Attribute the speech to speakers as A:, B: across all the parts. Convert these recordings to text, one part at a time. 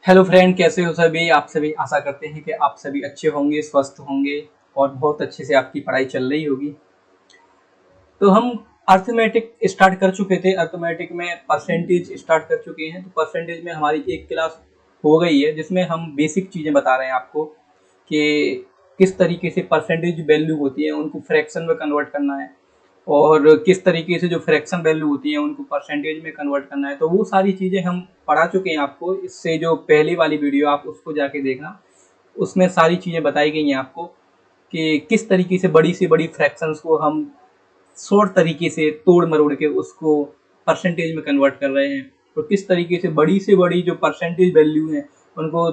A: Hello friend, कैसे हो सभी। आप सभी आशा करते हैं कि आप सभी अच्छे होंगे, स्वस्थ होंगे और बहुत अच्छे से आपकी पढ़ाई चल रही होगी। तो हम अर्थमेटिक स्टार्ट कर चुके थे, अर्थमेटिक में परसेंटेज स्टार्ट कर चुके हैं। तो परसेंटेज में हमारी एक क्लास हो गई है जिसमें हम बेसिक चीज़ें बता रहे हैं आपको कि किस तरीके से परसेंटेज वैल्यू होती है उनको फ्रैक्शन में कन्वर्ट करना है, और किस तरीके से जो फ्रैक्शन वैल्यू होती है उनको परसेंटेज में कन्वर्ट करना है। तो वो सारी चीज़ें हम पढ़ा चुके हैं आपको। इससे जो पहली वाली वीडियो आप उसको जाके देखना, उसमें सारी चीज़ें बताई गई हैं आपको कि किस तरीके से बड़ी से बड़ी फ्रैक्शंस को हम शॉर्ट तरीके से तोड़ मरोड़ के उसको परसेंटेज में कन्वर्ट कर रहे हैं, और किस तरीके से बड़ी जो परसेंटेज वैल्यू हैं उनको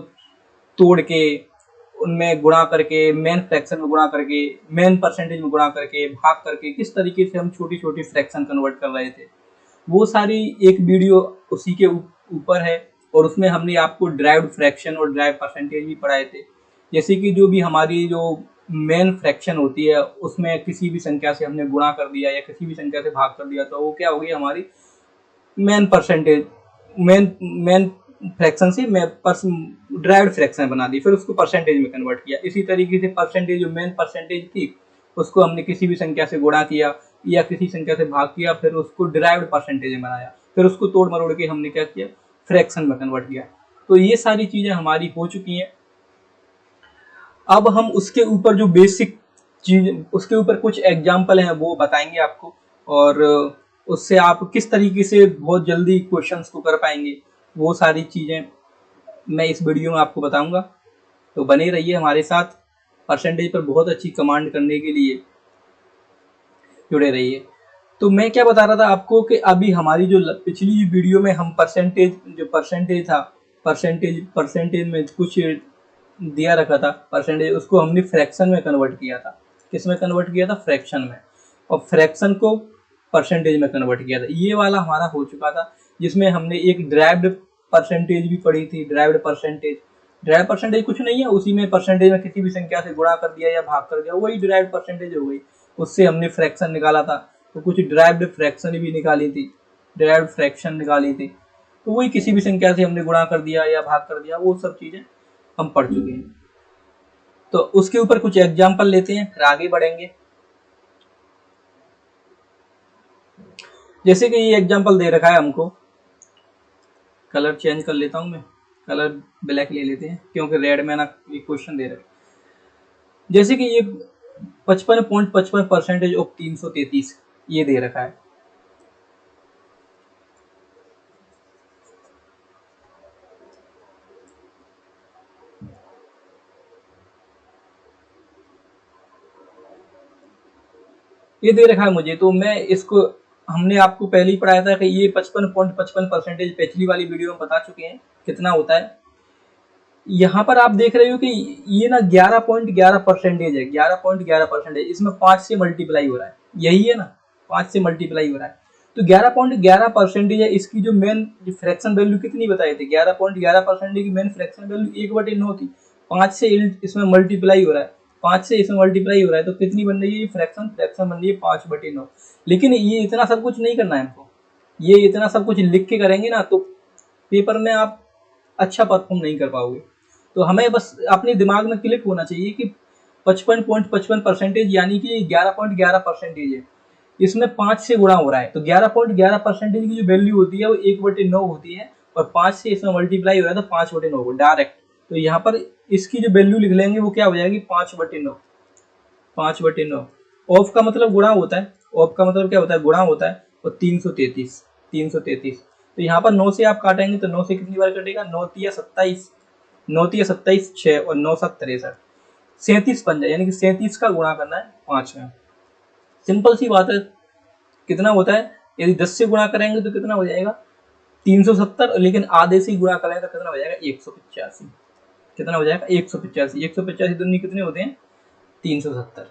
A: तोड़ के उनमें गुणा करके, मेन फ्रैक्शन में गुणा करके, मेन परसेंटेज में गुणा करके, भाग करके किस तरीके से हम छोटी छोटी फ्रैक्शन कन्वर्ट कर रहे थे। वो सारी एक वीडियो उसी के ऊपर है, और उसमें हमने आपको ड्राइव्ड फ्रैक्शन और ड्राइव परसेंटेज भी पढ़ाए थे। जैसे कि जो भी हमारी जो मेन फ्रैक्शन होती है उसमें किसी भी संख्या से हमने गुणा कर दिया या किसी भी संख्या से भाग कर दिया, तो वो क्या होगी, हमारी main percentage, main main fraction से ड्राइव्ड फ्रैक्शन बना दी, फिर उसको परसेंटेज में कन्वर्ट किया। इसी तरीके से परसेंटेज, जो मेन परसेंटेज थी, उसको हमने किसी भी संख्या से गुणा किया या किसी संख्या से भाग किया, फिर उसको ड्राइव्ड परसेंटेज में बनाया, फिर उसको तोड़ मरोड़ के हमने क्या किया, फ्रैक्शन में कन्वर्ट किया। तो ये सारी चीज़ें हमारी हो चुकी हैं। अब हम उसके ऊपर जो बेसिक चीज, उसके ऊपर कुछ एग्जाम्पल हैं वो बताएंगे आपको, और उससे आप किस तरीके से बहुत जल्दी क्वेश्चंस को कर पाएंगे, वो सारी चीज़ें मैं इस वीडियो में आपको बताऊंगा। तो बने रहिए हमारे साथ। परसेंटेज पर बहुत अच्छी कमांड करने के लिए जुड़े रहिए। तो मैं क्या बता रहा था आपको कि अभी हमारी जो पिछली वीडियो में हम परसेंटेज था, परसेंटेज में कुछ दिया रखा था परसेंटेज, उसको हमने फ्रैक्शन में कन्वर्ट किया था। किस में कन्वर्ट किया था? फ्रैक्शन में। और फ्रैक्शन को परसेंटेज में कन्वर्ट किया था। ये वाला हमारा हो चुका था, जिसमें हमने एक ड्राइव्ड परसेंटेज भी पढ़ी थी। ड्राइव परसेंटेज कुछ नहीं है, उसी में परसेंटेज में किसी भी संख्या से गुणा कर दिया या भाग कर दिया, वही ड्राइव परसेंटेज हो गई। उससे हमने फ्रैक्शन निकाला था, तो कुछ ड्राइव्ड फ्रैक्शन भी निकाली थी, ड्राइव्ड फ्रैक्शन निकाली थी। तो वही किसी भी संख्या से हमने गुणा कर दिया या भाग कर दिया, वो सब चीज़ें हम पढ़ चुके हैं। तो उसके ऊपर कुछ एग्जाम्पल लेते हैं, फिर आगे बढ़ेंगे। जैसे कि ये एग्जाम्पल दे रखा है हमको, कलर चेंज कर लेता हूं मैं, कलर ब्लैक ले लेते हैं क्योंकि रेड में ना ये क्वेश्चन दे रखा है। जैसे कि ये 55.55% ऑफ 333 ये दे रखा है। ये दे रखा है मुझे, तो मैं इसको, हमने आपको पहले ही पढ़ाया था कि ये 55.55% पिछली वाली वीडियो में बता चुके हैं कितना होता है। यहाँ पर आप देख रहे हो कि ये ना 11.11% है, 11.11%। इसमें 5 से मल्टीप्लाई हो रहा है, यही है ना, 5 से मल्टीप्लाई हो रहा है। तो 11.11% है। इसकी जो मेन फ्रैक्शन वैल्यू कितनी बताए थे? 11.11% की मेन फ्रैक्शन वैल्यू 1/9 थी। 5 से इसमें मल्टीप्लाई हो रहा है, 5 से इसमें मल्टीप्लाई हो रहा है, तो कितनी बन रही है? फ्रैक्शन बन रही है 5/9। लेकिन ये इतना सब कुछ नहीं करना है हमको। ये इतना सब कुछ लिख के करेंगे ना तो पेपर में आप अच्छा परफॉर्म नहीं कर पाओगे। तो हमें बस अपने दिमाग में क्लिक होना चाहिए कि 55.55% यानी कि 11.11% है। इसमें 5 से गुणा हो रहा है, तो 11.11% की जो वैल्यू होती है वो 1/9 होती है, और 5 से इसमें मल्टीप्लाई हो रहा है तो 5/9 को डायरेक्ट। तो यहाँ पर इसकी जो वैल्यू लिख लेंगे वो क्या हो जाएगी? 5/9। 5/9। ऑफ का मतलब गुणा होता है, ऑफ का मतलब क्या होता है? गुणा होता है। और 333, तो यहाँ पर 9 से आप काटेंगे तो 9 से कितनी बार कटेगा? 9 तिया 27, 9 तिया 27, 6 और 9 7 63, 37 बन जाए, यानी कि 37 का गुणा करना है 5 में। सिंपल सी बात है। कितना होता है? यदि 10 से गुणा करेंगे तो कितना हो जाएगा? 370, लेकिन आधे से गुणा करें तो कितना हो जाएगा? 185। कितना हो जाएगा? 185। 185 दूनी कितने होते हैं? 370।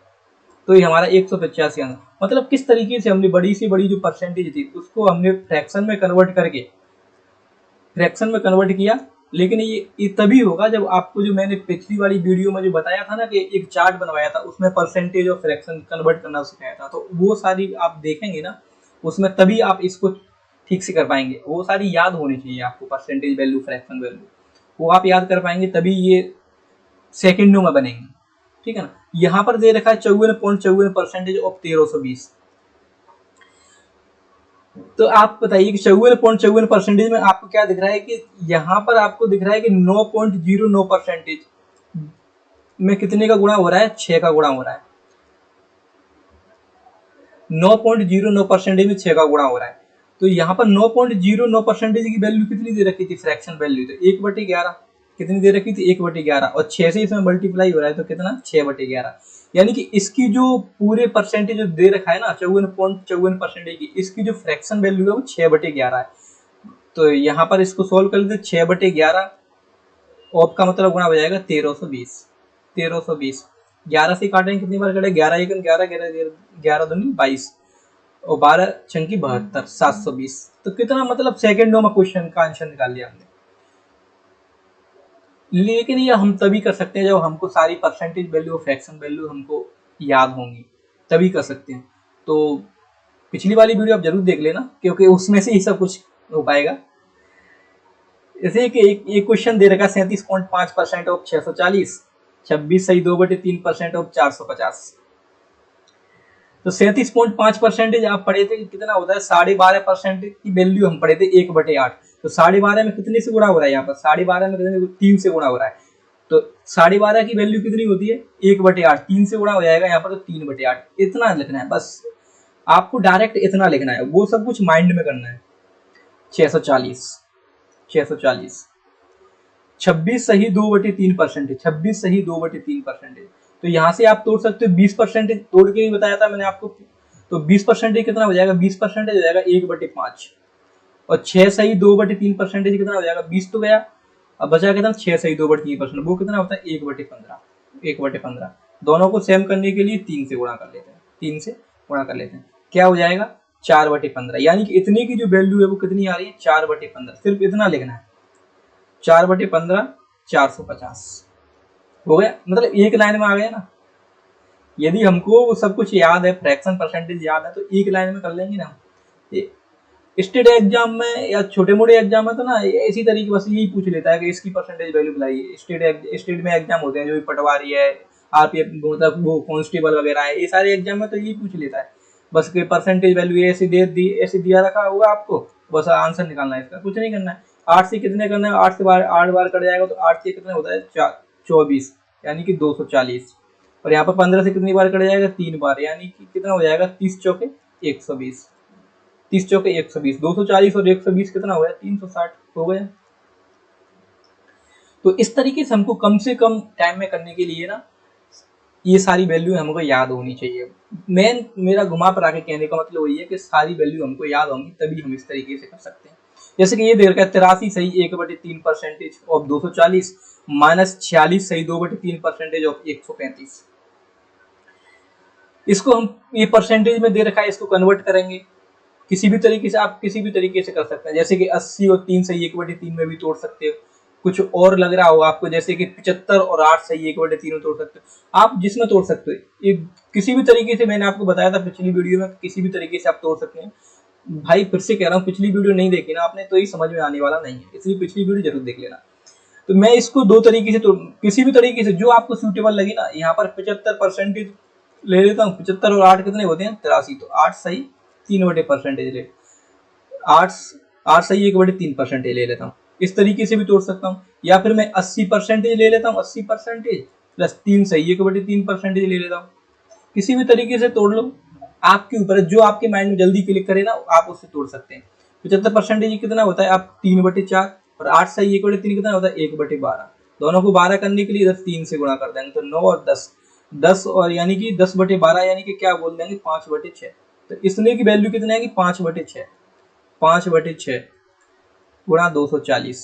A: तो ये हमारा 185 आना, मतलब किस तरीके से हमने बड़ी से बड़ी जो परसेंटेज थी उसको हमने फ्रैक्शन में कन्वर्ट किया। लेकिन ये तभी होगा जब आपको, जो मैंने पिछली वाली वीडियो में जो बताया था ना कि एक चार्ट बनवाया था, उसमें परसेंटेज और फ्रैक्शन कन्वर्ट करना सिखाया था, तो वो सारी आप देखेंगे ना उसमें, तभी आप इसको ठीक से कर पाएंगे। वो सारी याद होनी चाहिए आपको, परसेंटेज वैल्यू, फ्रैक्शन वैल्यू। वो आप याद कर पाएंगे, तभी ये सेकंडों में बनेंगे, ठीक है ना। यहाँ पर दे रखा है 54.54% ऑफ 1320। तो आप बताइए कि 54.54% में आपको क्या दिख रहा है कि यहाँ पर आपको दिख रहा है कि 9.09% में कितने का गुणा हो रहा है, 6 का गुणा हो रहा है। 9.09% में 6 का गुणा हो रहा है। तो यहाँ पर 9.09% की वैल्यू कितनी दे रखी थी, फ्रैक्शन वैल्यू, तो 1/11 कितनी दे रखी थी, 1/11, और 6 से इसमें मल्टीप्लाई हो रहा है तो कितना, 6/11। यानी कि इसकी जो पूरे परसेंटेज जो दे रखा है ना 54.54% की, इसकी जो फ्रैक्शन वैल्यू है वो 6/11 है। तो यहाँ पर इसको सोल्व कर लेते, 6/11 ऑफ का मतलब गुणा हो जाएगा 1320। 1320 11 से काटेंगे कितनी बार कटे, 11 1 11, 11 दूनी 22, और 12 छंकी 72, 720। तो कितना मतलब सेकंडों में क्वेश्चन का आंसर निकाल लिया हमने। लेकिन ये हम तभी कर सकते हैं जब हमको सारी परसेंटेज वैल्यू और फ्रैक्शन वैल्यू हमको याद होंगी, तभी कर सकते हैं। तो पिछली वाली वीडियो आप जरूर देख लेना, क्योंकि उसमें से ही सब कुछ हो पाएगा। जैसे कि एक क्वेश्चन दे रखा 37.5% ऑफ 640, 26 सही 2/3% ऑफ 450। तो 37.5% आप पढ़े थे कितना होता है, 12.5% की वैल्यू हम पढ़े थे 1/8। तो 12.5 में कितने से गुणा हो रहा है, यहाँ पर 12.5 में कितने, 3 से गुणा हो रहा है। तो 12.5 की वैल्यू कितनी होती है, 1/8, 3 से गुणा हो जाएगा यहाँ पर, तो 3/8। इतना लिखना है बस, आपको डायरेक्ट इतना लिखना है, वो सब कुछ माइंड में करना है। 640 26 सही 2/3%, 26 सही 2/3%। तो यहाँ से आप तोड़ सकते हो, 20% तोड़ के ही बताया था मैंने आपको। तो 20% कितना हो जाएगा, 20% हो जाएगा 1/5, और 6 सही 2/3% कितना हो जाएगा, 20 तो गया। अब बचा कितना, 6 सही 2/3%, वो कितना होता है 1/15। 1/15 दोनों को सेम करने के लिए 3 से गुणा कर लेते हैं, 3 से गुणा कर लेते हैं, क्या हो जाएगा 4/15। यानी कि इतने की जो वैल्यू है वो कितनी आ रही है, 4/15। सिर्फ इतना लिखना है, 4/15 450 हो गया, मतलब एक लाइन में आ गया ना। यदि हमको वो सब कुछ याद है, फ्रैक्शन परसेंटेज याद है, तो एक लाइन में कर लेंगे ना। स्टेट एग्जाम में या छोटे मोटे एग्जाम में तो ना इसी तरीके बस यही पूछ लेता है कि इसकी परसेंटेज वैल्यू बताइए। स्टेट में एग्जाम होते हैं, जो भी पटवारी है, आरपीएफ मतलब वो कांस्टेबल वगैरह है, ये सारे एग्जाम में तो यही पूछ लेता है बस कि परसेंटेज वैल्यू ऐसे दिया रखा होगा आपको, बस आंसर निकालना है, इसका कुछ नहीं करना है। 8 से कितने करना है, 8 से 8 बार कट जाएगा, तो 8 से कितना होता है 24, यानी कि 240। और यहाँ पर 15 से कितनी बार कट जाएगा, 3 बार, यानी कि कितना हो जाएगा 30 चौके 120, 30 चौके 120, 240 और 120 कितना हो गया, 360 हो गया। तो इस तरीके से हमको कम से कम टाइम में करने के लिए ना ये सारी वैल्यू हमको याद होनी चाहिए। मेन मेरा घुमा पर आके कहने का मतलब वही है कि सारी वैल्यू हमको याद होंगी, तभी हम इस तरीके से कर सकते हैं। जैसे कि ये दे रखा है 83 सही 1/3% ऑफ 240, माइनस 46 सही 2/3% ऑफ 135। इसको हम ये परसेंटेज में दे रखा है, इसको कन्वर्ट करेंगे किसी भी तरीके से, आप किसी भी तरीके से कर सकते हैं। जैसे कि 80 और 3 सही 1/3 में भी तोड़ सकते हो। कुछ और लग रहा हो आपको, जैसे कि 75 और 8 सही 1/3 में तोड़ सकते हो, आप जिसमें तोड़ सकते हो। ये किसी भी तरीके से, मैंने आपको बताया था पिछली वीडियो में, किसी भी तरीके से आप तोड़ सकते हैं। भाई फिर से कह रहा हूँ, पिछली वीडियो नहीं देखी ना आपने तो ये समझ में आने वाला नहीं है, इसलिए पिछली वीडियो जरूर देख लेना। तो मैं इसको दो तरीके से, तो किसी भी तरीके से जो आपको सूटेबल लगी ना, यहाँ पर 75% ले लेता हूँ। 75 और 8 कितने होते हैं, 83, तो 8 सही 3/परसेंटेज ले, 8 सही 1/3% ले लेता हूँ। इस तरीके से भी तोड़ सकता हूँ, या फिर मैं 80% ले लेता हूँ, 80% प्लस 3 सही 1/3% ले लेता हूँ। किसी भी तरीके से तोड़ लो, आपके ऊपर है, जो आपके माइंड में जल्दी क्लिक करे ना आप उससे तोड़ सकते हैं। 75% कितना होता है, आप 3/4, और 8 सही 1/3 कितना होता है 1/12। दोनों को 12 करने के लिए इधर 3 से गुणा कर देंगे, तो 9 और 10, 10 और यानी कि 10/12, यानी कि क्या बोल देंगे 5/6। तो इसलिए की वैल्यू कितना है कि 5/6, 5/6 गुणा 240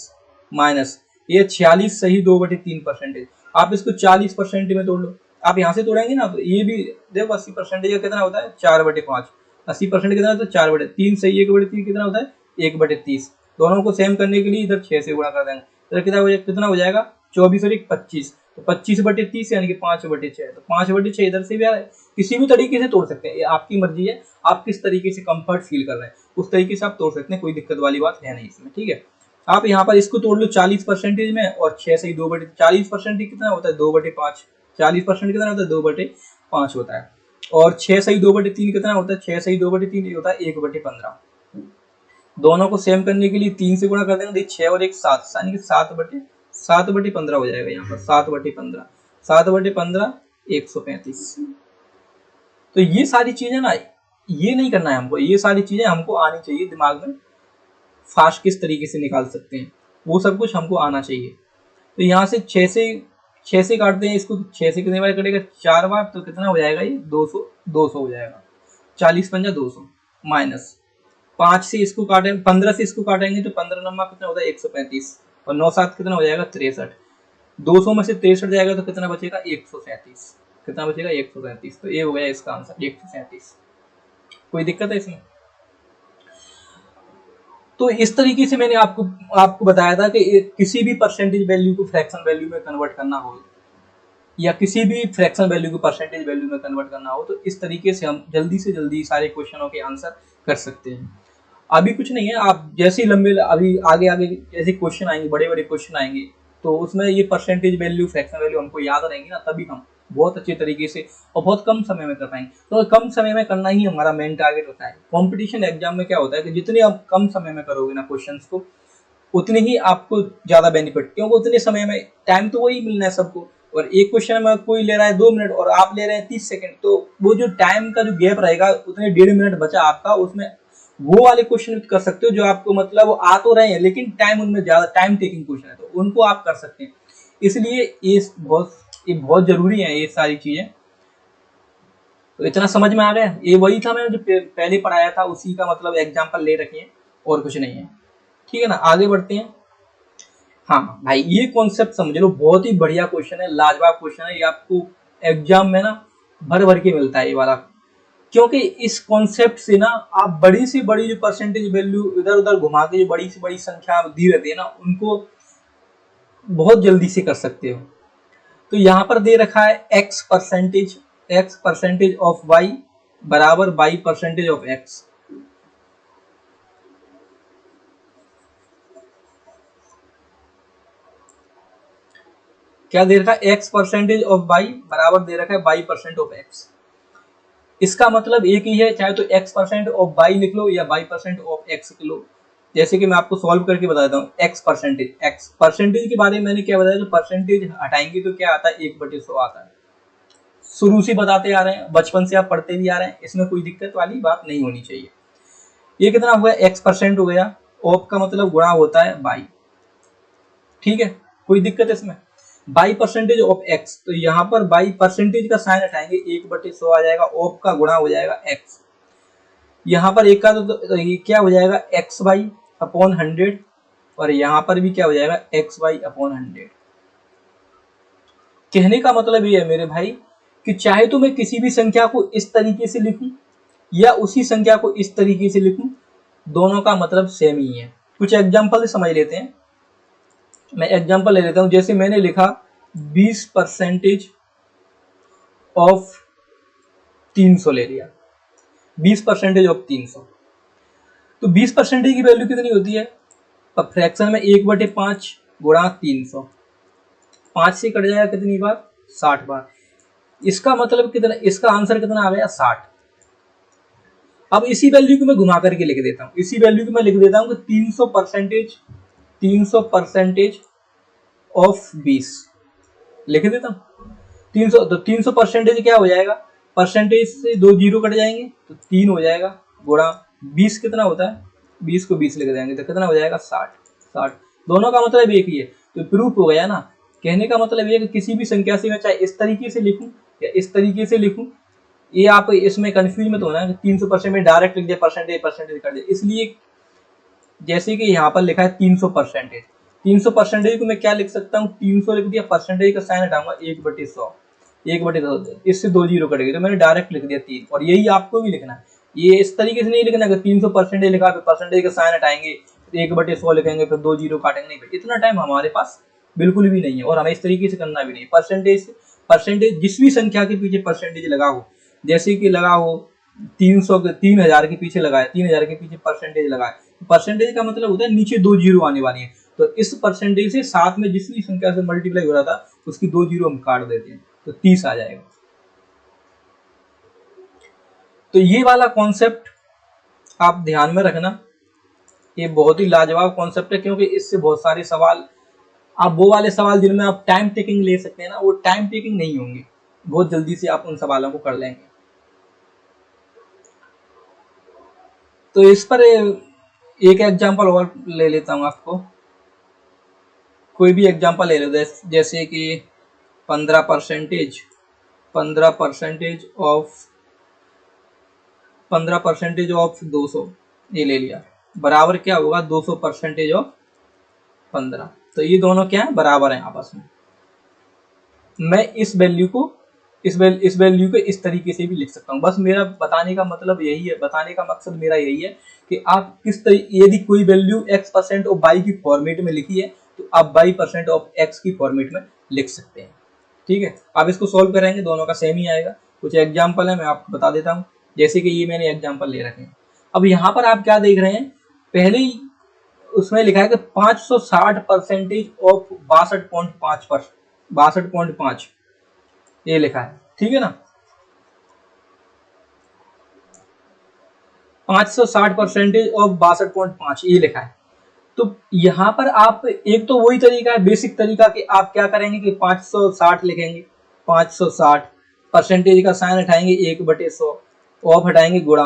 A: माइनस ये 46 सही 2/3%। आप इसको 40% में तोड़ लो, आप यहाँ से तोड़ेंगे ना तो ये भी देखो 80% का कितना होता है 4/5, 80% कितना होता है 4/3 सही 1/3 कितना होता है 1/30। दोनों को सेम करने के लिए इधर 6 से गुणा कर देंगे, तो कितना हो जाएगा 24 और 1 25, तो 25/30 यानी कि 5/6। तो 5/6 इधर से भी आ रहा है। किसी भी तरीके से तोड़ सकते हैं, ये आपकी मर्जी है, आप किस तरीके से कंफर्ट फील कर रहे हैं उस तरीके से आप तोड़ सकते हैं, कोई दिक्कत वाली बात है नहीं इसमें, ठीक है। आप यहाँ पर इसको तोड़ लो 40% में, और 6 से ही 2/40% कितना होता है 2/5। 40% कितना होता है 2/5 होता है। और 6 से ही 2/3 कितना होता है 6 से ही 2/3 होता है 1/15। दोनों को सेम करने के लिए 3 से गुणा कर देंगे, 6 और 1 7, यानी कि 7/15 हो जाएगा यहाँ पर 7/15। 7/15 135। तो ये सारी चीजें ना, ये नहीं करना है हमको, ये सारी चीजें हमको आनी चाहिए दिमाग में, फास्ट किस तरीके से निकाल सकते हैं वो सब कुछ हमको आना चाहिए। तो यहाँ से 6 से काटते हैं इसको, 6 से कितने बार कटेगा 4 बार, तो कितना हो जाएगा ये 200 हो जाएगा। 40 पंजा 200 माइनस 5 से इसको काटेंगे, 15 से इसको काटेंगे तो 15 नंबर कितना होता है 135, और 9 7 कितना हो जाएगा 63। 200 में से 63 जाएगा तो कितना बचेगा 137। कितना बचेगा 137। तो ये हो गया इसका आंसर 137। कोई दिक्कत है इसमें? तो इस तरीके से मैंने आपको बताया था कि किसी भी परसेंटेज वैल्यू को फ्रैक्शन वैल्यू में कन्वर्ट करना हो, या किसी भी फ्रैक्शन वैल्यू को परसेंटेज वैल्यू में कन्वर्ट करना हो, तो इस तरीके से हम जल्दी से जल्दी सारे क्वेश्चनों के आंसर कर सकते हैं। अभी कुछ नहीं है, आप जैसे ही लंबे अभी आगे आगे जैसे क्वेश्चन आएंगे, बड़े बड़े क्वेश्चन आएंगे, तो उसमें ये परसेंटेज वैल्यू फ्रैक्शन वैल्यू हमको याद रहेंगी ना, तभी हम बहुत अच्छे तरीके से और बहुत कम समय में कर पाएंगे। तो कम समय में करना ही हमारा मेन टारगेट होता है। कॉम्पिटिशन एग्जाम में क्या होता है कि जितने आप कम समय में करोगे ना क्वेश्चंस को, उतने ही आपको ज्यादा बेनिफिट, क्योंकि उतने समय में टाइम तो वही मिलना है सबको, और एक क्वेश्चन में कोई ले रहा है 2 मिनट और आप ले रहे हैं 30 सेकंड, तो वो जो टाइम का जो गैप रहेगा उतने 1.5 मिनट बचा आपका, उसमें वो वाले क्वेश्चन कर सकते हो जो आपको मतलब आ तो रहे हैं लेकिन टाइम उनमें ज्यादा टाइम टेकिंग क्वेश्चन है, तो उनको आप कर सकते हैं। इसलिए ये बहुत जरूरी है ये सारी चीजें। तो इतना समझ में आ गया? ये वही था मैंने जो पहले पढ़ाया था, उसी का मतलब एग्जाम्पल ले रखे हैं और कुछ नहीं है। ठीक है ना, आगे बढ़ते हैं। हाँ भाई, ये कॉन्सेप्ट समझ लो, बहुत ही बढ़िया क्वेश्चन है, लाजवाब क्वेश्चन है। ये आपको एग्जाम में ना भर भर के मिलता है ये वाला, क्योंकि इस कॉन्सेप्ट से ना आप बड़ी से बड़ी जो परसेंटेज वैल्यू इधर उधर घुमा के जो बड़ी से बड़ी संख्या दी रहती है ना, उनको बहुत जल्दी से कर सकते हो। तो यहाँ पर दे रखा है x परसेंटेज ऑफ y बराबर y परसेंटेज ऑफ x। क्या दे रखा है? x परसेंटेज ऑफ y बराबर दे रखा है y% ऑफ x। इसका मतलब एक ही है, चाहे तो x% ऑफ y लिख लो या y% ऑफ x लिख लो। जैसे कि मैं आपको सॉल्व करके बताता हूँ। x परसेंटेज के बारे में मैंने क्या बताया, जो परसेंटेज हटाएंगे तो क्या आता है 1/100 आता है। शुरू से बताते आ रहे हैं, बचपन से आप पढ़ते भी आ रहे हैं, इसमें कोई दिक्कत वाली बात नहीं होनी चाहिए। ये कितना हुआ? x% हो गया, ऑफ का मतलब गुणा होता है y। ठीक है, कोई दिक्कत है इसमें? y% ऑफ x, तो यहाँ पर y% का साइन हटाएंगे 1/100 आ जाएगा, ऑफ का गुणा हो जाएगा x। यहाँ पर एक का तो ये क्या हो जाएगा xy अपॉन 100, और यहाँ पर भी क्या हो जाएगा xy अपॉन 100। कहने का मतलब ये है मेरे भाई कि चाहे तो मैं किसी भी संख्या को इस तरीके से लिखूं या उसी संख्या को इस तरीके से लिखूं, दोनों का मतलब सेम ही है। कुछ एग्जांपल समझ लेते हैं। मैं एग्जांपल ले लेता हूं, जैसे मैंने लिखा 20% ऑफ 300 ले लिया, 20% ऑफ 300, तो 20% की वैल्यू कितनी होती है? अब फ्रैक्शन में 1/5 गुणा 300, 5 से कट जाएगा कितनी बार? 60 बार। इसका मतलब कितना, इसका आंसर कितना आ गया 60। अब इसी वैल्यू को मैं घुमा करके लिख देता हूं, इसी वैल्यू को मैं लिख देता हूं कि 300% ऑफ 20 लिख देता हूं। 300, तो 300% क्या हो जाएगा? परसेंटेज से 2 जीरो कट जाएंगे तो 3 हो जाएगा, गुणा 20 कितना होता है? 20 को 20 लिख देंगे तो कितना हो जाएगा 60। दोनों का मतलब एक ही है, तो प्रूफ हो गया ना। कहने का मतलब ये कि किसी भी संख्या से मैं चाहे इस तरीके से लिखूं या इस तरीके से लिखूं, ये आप इसमें कंफ्यूज मत होना कि 300% में डायरेक्ट लिख दिया, परसेंटेज कर दिया। इसलिए जैसे कि यहाँ पर लिखा है 300%, 300% को मैं क्या लिख सकता हूँ? 300 लिख दिया, परसेंटेज का साइन हटाऊंगा 1/100, 1/100, इससे 2 जीरो कट गए तो मैंने डायरेक्ट लिख दिया 3। और यही आपको भी लिखना है, ये इस तरीके से नहीं लिखना कि 300% लिखा, फिर परसेंटेज का साइन हटाएंगे, 1/100 लिखेंगे, फिर 2 जीरो काटेंगे। नहीं, इतना टाइम हमारे पास बिल्कुल भी नहीं है, और हमें इस तरीके से करना भी नहीं। परसेंटेज जिस भी संख्या के पीछे परसेंटेज लगा हो, जैसे कि लगा हो 300 के 3000 के पीछे लगाए, 3000 के पीछे परसेंटेज लगाए, परसेंटेज का मतलब होता है नीचे 2 जीरो आने वाली है, तो इस परसेंटेज से साथ में जितनी संख्या से मल्टीप्लाई हो रहा था उसकी 2 जीरो हम काट देते हैं, तो 30 आ जाएगा। तो ये वाला कॉन्सेप्ट आप ध्यान में रखना, ये बहुत ही लाजवाब कॉन्सेप्ट है, क्योंकि इससे बहुत सारे सवाल, आप वो वाले सवाल जिनमें आप टाइम टेकिंग ले सकते हैं ना, वो टाइम टेकिंग नहीं होंगे, बहुत जल्दी से आप उन सवालों को कर लेंगे। तो इस पर एक एग्जांपल और ले लेता हूँ आपको, कोई भी एग्जांपल ले लो, जैसे कि 15% 15% ऑफ 200 ये ले लिया, बराबर क्या होगा 200% ऑफ 15। तो ये दोनों क्या है, बराबर हैं आपस में। मैं इस वैल्यू को इस वैल्यू को इस तरीके से भी लिख सकता हूँ। बस मेरा बताने का मतलब यही है, बताने का मकसद मेरा यही है कि आप किस तरीके, यदि कोई वैल्यू x% ऑफ y की फॉर्मेट में लिखी है तो आप y% ऑफ x की फॉर्मेट में लिख सकते हैं। ठीक है, आप इसको सॉल्व करेंगे दोनों का सेम ही आएगा। कुछ एग्जाम्पल है मैं आपको बता देता हूँ, जैसे कि ये मैंने एग्जाम्पल ले रखे हैं। अब यहाँ पर आप क्या देख रहे हैं, पहले ही उसमें लिखा है कि 560% ऑफ 62.5 ये लिखा है, ठीक है ना। 560% ऑफ 62.5 ये लिखा है। तो यहाँ पर आप, एक तो वही तरीका है, बेसिक तरीका कि आप क्या करेंगे कि 560 लिखेंगे, 560 परसेंटेज का साइन हटाएंगे 1/100, ऑफ हटाएंगे गुणा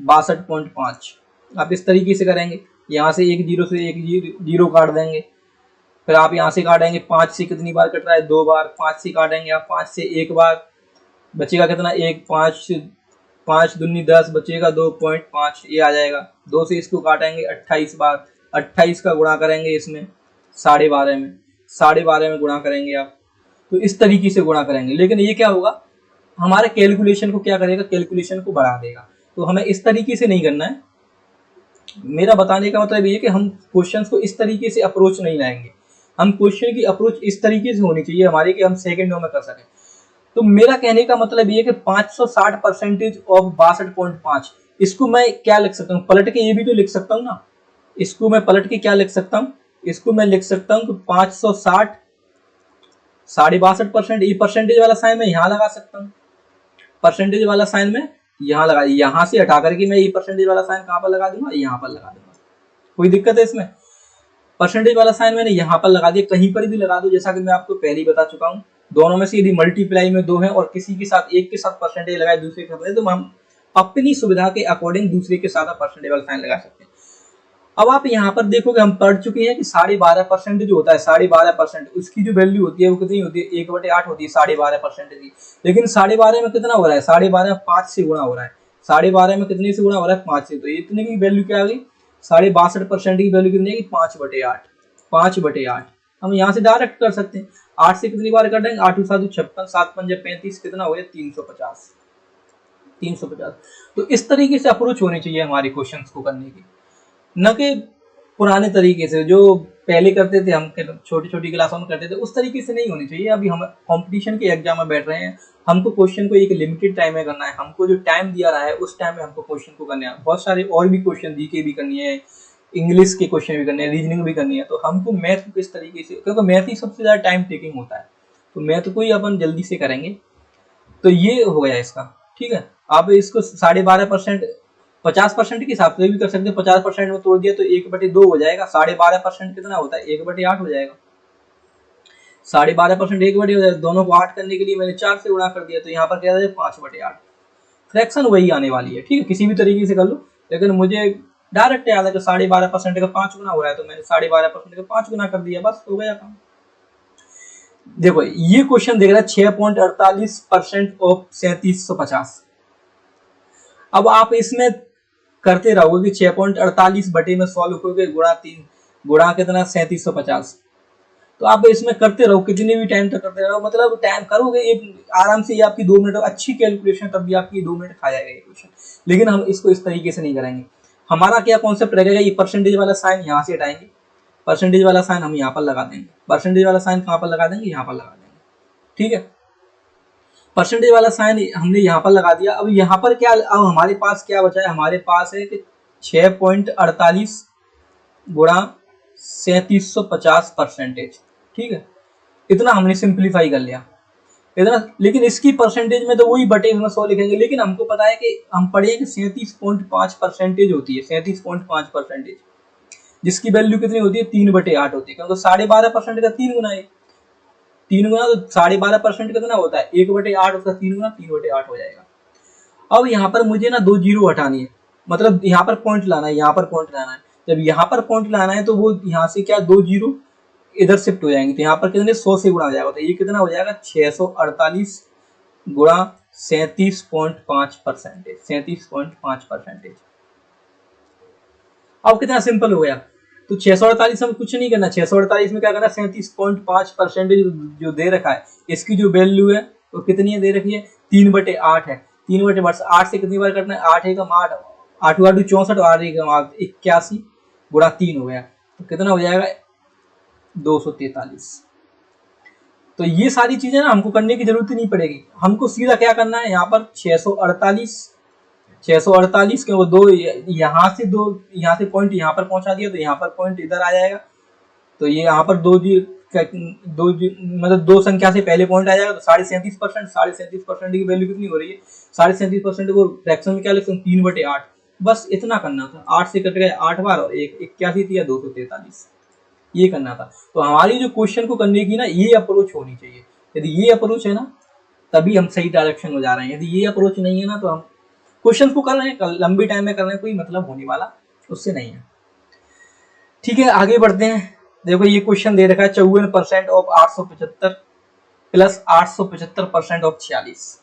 A: 62.5। आप इस तरीके से करेंगे, यहाँ से एक जीरो से एक जीरो काट देंगे, फिर आप यहाँ से काटेंगे 5 से कितनी बार कट रहा है, 2 बार, 5 से काटेंगे आप 5 से 1 बार, बचेगा कितना, 1, 5 दूनी 10, बचेगा 2.5, ये आ जाएगा। 2 से इसको काटेंगे 28 बार, 28 का गुणा करेंगे इसमें 12.5 में, 12.5 में गुणा करेंगे आप, तो इस तरीके से गुणा करेंगे। लेकिन ये क्या होगा, हमारे कैलकुलेशन को क्या करेगा, कैलकुलेशन को बढ़ा देगा। तो हमें इस तरीके से नहीं करना है। मेरा बताने का मतलब ये कि हम क्वेश्चन को इस तरीके से अप्रोच नहीं लाएंगे, हम क्वेश्चन की अप्रोच इस तरीके से होनी चाहिए हमारी कि हम सेकेंडों में कर सकें। तो मेरा कहने का मतलब ये कि 560% ऑफ 62.5, इसको मैं क्या लिख सकता हूँ, पलट के ये भी तो लिख सकता हूँ ना। इसको मैं पलट के क्या लिख सकता हूँ, इसको मैं लिख सकता हूँ कि 560 62.5%, ये परसेंटेज वाला साइन मैं यहाँ लगा सकता हूँ, परसेंटेज वाला साइन में यहाँ लगा, यहाँ से हटा करके मैं ये परसेंटेज वाला साइन कहाँ पर लगा दूंगा, यहाँ पर लगा दूंगा। कोई दिक्कत है इसमें, परसेंटेज वाला साइन मैंने यहाँ पर लगा दिया, कहीं पर भी लगा दो, जैसा कि मैं आपको पहले ही बता चुका हूँ। दोनों में से यदि मल्टीप्लाई में 2 है और किसी के साथ एक के साथ परसेंटेज लगाए दूसरे के साथ, तो हम अपनी सुविधा के अकॉर्डिंग दूसरे के साथ परसेंटेज वाला साइन लगा सकते हैं। अब आप यहाँ पर देखोगे, हम पढ़ चुके हैं कि 12.5% जो होता है, 12.5% उसकी जो वैल्यू होती है वो कितनी होती है, 1/8 होती है 12.5% की। लेकिन 12.5 में कितना हो रहा है, 12.5 में 5 से गुणा हो रहा है, 12.5 में कितने से गुणा हो रहा है, 5 से। तो इतने की वैल्यू क्या आ गई, 62% की वैल्यू कितनी है, 5/8, 5/8। हम यहाँ से डायरेक्ट कर सकते हैं, 8 से कितनी बार कर देंगे, 8 7 56, 7 5 35, कितना हो गया 350, 350। तो इस तरीके से अप्रोच होनी चाहिए हमारे क्वेश्चंस को करने की, न कि पुराने तरीके से जो पहले करते थे, हम छोटी छोटी क्लासों में करते थे, उस तरीके से नहीं होनी चाहिए। अभी हम कंपटीशन के एग्जाम में बैठ रहे हैं, हमको क्वेश्चन को एक लिमिटेड टाइम में करना है, हमको जो टाइम दिया रहा है उस टाइम में हमको क्वेश्चन को करना है। बहुत सारे और भी क्वेश्चन जीके भी करनी है, इंग्लिश के क्वेश्चन भी करने हैं, रीजनिंग भी करनी है। तो हमको मैथ को किस तरीके से, क्योंकि मैथ ही सबसे ज्यादा टाइम टेकिंग होता है, तो मैथ को ही अपन जल्दी से करेंगे। तो ये हो गया इसका, ठीक है। आप इसको 12.5% 50% के हिसाब से भी कर सकते हैं, 50% में तोड़ दिया तो 1/2 हो जाएगा, 12.5% कितना होता है, 1/8 हो जाएगा। 12.5% 1/8 हो जाएगा, दोनों को 8 करने के लिए मैंने 4 से गुणा कर दिया, तो यहाँ पर क्या है 5/8, फ्रैक्शन वही आने वाली है, ठीक है। किसी भी तरीके से कर लो, लेकिन मुझे डायरेक्ट याद है कि 12.5% का 5 गुना हो रहा है, तो मैंने 12.5% का 5 गुना कर दिया, बस हो गया काम। देखो ये क्वेश्चन देख रहा है 6.48% ऑफ 3750। अब आप इसमें करते रहोगे कि 6.48 बटे में सॉल्व करोगे, गुणा 3 गुणा कितना 3750। तो आप इसमें करते रहो, कितने भी टाइम तक करते रहो, मतलब टाइम करोगे एक आराम से, ये आपकी 2 मिनट अच्छी कैलकुलेशन, तब भी आपकी 2 मिनट खा जाएगा ये क्वेश्चन। लेकिन हम इसको इस तरीके से नहीं करेंगे। हमारा क्या कॉन्सेप्ट रहेगा, ये परसेंटेज वाला साइन यहाँ से हटाएंगे, परसेंटेज वाला साइन हम यहाँ पर लगा देंगे, परसेंटेज वाला साइन कहाँ पर लगा देंगे, यहाँ पर लगा देंगे, ठीक है। परसेंटेज वाला साइन हमने यहाँ पर लगा दिया। अब यहाँ पर क्या, अब हमारे पास क्या बचा है, हमारे पास है कि 6.48 गुणा 3750%। ठीक है, इतना हमने सिंप्लीफाई कर लिया इतना, लेकिन इसकी परसेंटेज में तो वही बटे इसमें 100 लिखेंगे, लेकिन हमको पता है कि हम पढ़े कि 37.5% होती है, 37.5%, जिसकी वैल्यू कितनी होती है 3/8 होती है, क्योंकि 12.5% का 3 गुना है, 3 गुना तो 12.5% कितना होता है 1/8, उसका 3 गुना 3/8 हो जाएगा। अब यहाँ पर मुझे ना 2 जीरो हटानी है, मतलब यहाँ पर पॉइंट लाना है, यहाँ पर पॉइंट लाना है। जब यहाँ पर पॉइंट लाना है तो वो यहाँ से क्या 2 जीरो इधर शिफ्ट हो जाएंगे, तो यहाँ पर कितने 100 से गुणा हो जाएगा, तो ये कितना हो जाएगा 648 गुणा 37.5%, 37.5%। अब कितना सिंपल हो गया, तो 648 में कुछ नहीं करना, 648 में क्या करना 37.5% जो दे रखा है इसकी जो वैल्यू है वो कितनी है दे रखी है 3/8 है, 3/8 से कितनी बार करना है 8 एकम 8, 8 8 64 और 8 एकम 81 गुणा 3 हो गया, तो कितना हो जाएगा 243। तो ये सारी चीजें ना हमको करने की जरूरत ही नहीं पड़ेगी, हमको सीधा क्या करना है यहाँ पर 648 के वो दो यहाँ से पॉइंट यहाँ पर पहुंचा दिया, तो यहाँ पर पॉइंट इधर आ जाएगा, तो ये यहाँ पर मतलब दो संख्या से पहले पॉइंट आ जाएगा, तो 37.5%, 37.5% की वैल्यू कितनी हो रही है 37% को फ्रैक्शन में क्या लिखते हैं 3/8, बस इतना करना था, 8 से कट गए 8 बार और 81 थी या 243, ये करना था। तो हमारी जो क्वेश्चन को करने की ना ये अप्रोच होनी चाहिए, यदि ये अप्रोच है ना तभी हम सही डायरेक्शन में जा रहे हैं, यदि ये अप्रोच नहीं है ना तो हम क्वेश्चन को कर रहे हैं लंबी टाइम में करने कोई मतलब होने वाला उससे नहीं है। ठीक है, आगे बढ़ते हैं। देखो ये क्वेश्चन दे रखा है 54% ऑफ 875 प्लस 875% ऑफ 46।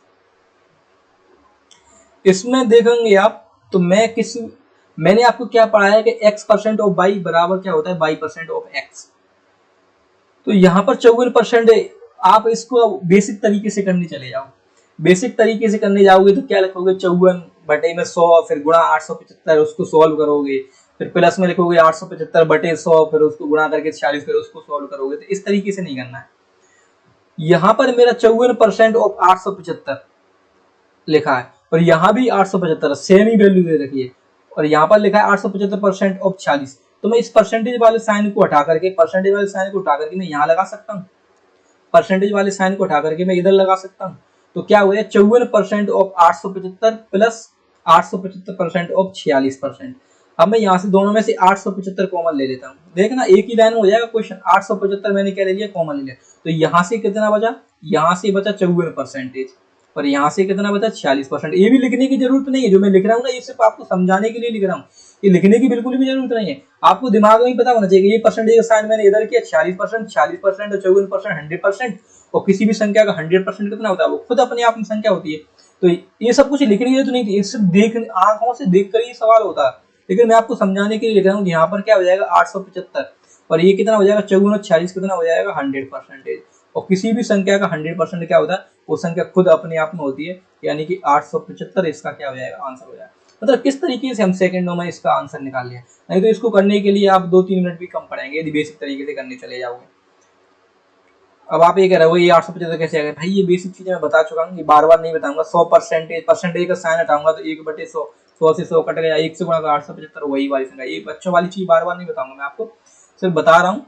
A: इसमें देखेंगे आप तो मैंने आपको क्या पढ़ाया कि x% ऑफ y बराबर क्या होता है y% ऑफ x, तो यहाँ पर 54% है, आप इसको बेसिक तरीके से करने चले जाओ, बेसिक तरीके से करने जाओगे तो क्या लिखोगे 54/100 फिर गुणा 875 उसको सॉल्व करोगे, फिर प्लस में लिखोगे 875/100 फिर उसको गुणा करके 46 फिर उसको सॉल्व करोगे, तो इस तरीके से नहीं करना है। यहाँ पर मेरा 54% ऑफ 875 लिखा है और यहाँ भी 875 सेम ही वैल्यू दे रखी है, और यहाँ पर लिखा है 875% ऑफ 46, तो मैं इस परसेंटेज वाले साइन को हटा करके मैं यहाँ लगा सकता हूँ, परसेंटेज वाले साइन को हटा करके मैं इधर लगा सकता हूँ, तो क्या हुआ 54% ऑफ 875 प्लस 875% ऑफ 46%। अब मैं यहाँ से दोनों में से 875 कॉमन ले लेता हूँ, देखना एक ही लाइन में हो जाएगा क्वेश्चन, 875 मैंने क्या ले लिया कॉमन ले लिया, तो यहाँ से कितना बचा, यहाँ से बचा 54% और यहाँ से कितना बचा 46%। ये भी लिखने की जरूरत नहीं है, जो मैं लिख रहा हूँ ना ये सिर्फ आपको समझाने के लिए लिख रहा हूँ, ये लिखने की बिल्कुल भी जरूरत नहीं है, आपको दिमाग में ही पता होना चाहिए ये परसेंटेज का साइन मैंने इधर किया 46%, 46% और 54%, 100%, और किसी भी संख्या का 100% कितना होता है वो खुद अपने आप में संख्या होती है, तो ये सब कुछ लिखने की जरूरत नहीं थी, सिर्फ देख आंखों से देख कर ही सवाल होता है, लेकिन मैं आपको समझाने के लिए लिख रहा हूँ। यहाँ पर क्या हो जाएगा 875 और ये कितना हो जाएगा 54 और 46 कितना हो जाएगा 100%, और किसी भी संख्या का 100% क्या होता है वो संख्या खुद अपने आप में होती है, यानी कि 875 इसका क्या हो जाएगा आंसर हो जाएगा। मतलब किस तरीके से हम सेकंडों में इसका आंसर निकाल लिया, नहीं तो इसको करने के लिए आप 2-3 मिनट भी कम पड़ेंगे यदि बेसिक तरीके से करने चले जाओगे। अब आप ये कह रहे हो ये 875 कैसे आ गए, भाई ये बेसिक चीजें मैं बता चुका हूँ, ये बार बार नहीं बताऊंगा। 100% परसेंटेज का साइन हटाऊंगा तो 1/100, 100 से 100 कट गया, 1 से गुणा 875 वही वाली संख्या, ये बच्चों वाली चीज बार बार नहीं बताऊंगा, मैं आपको सिर्फ बता रहा हूँ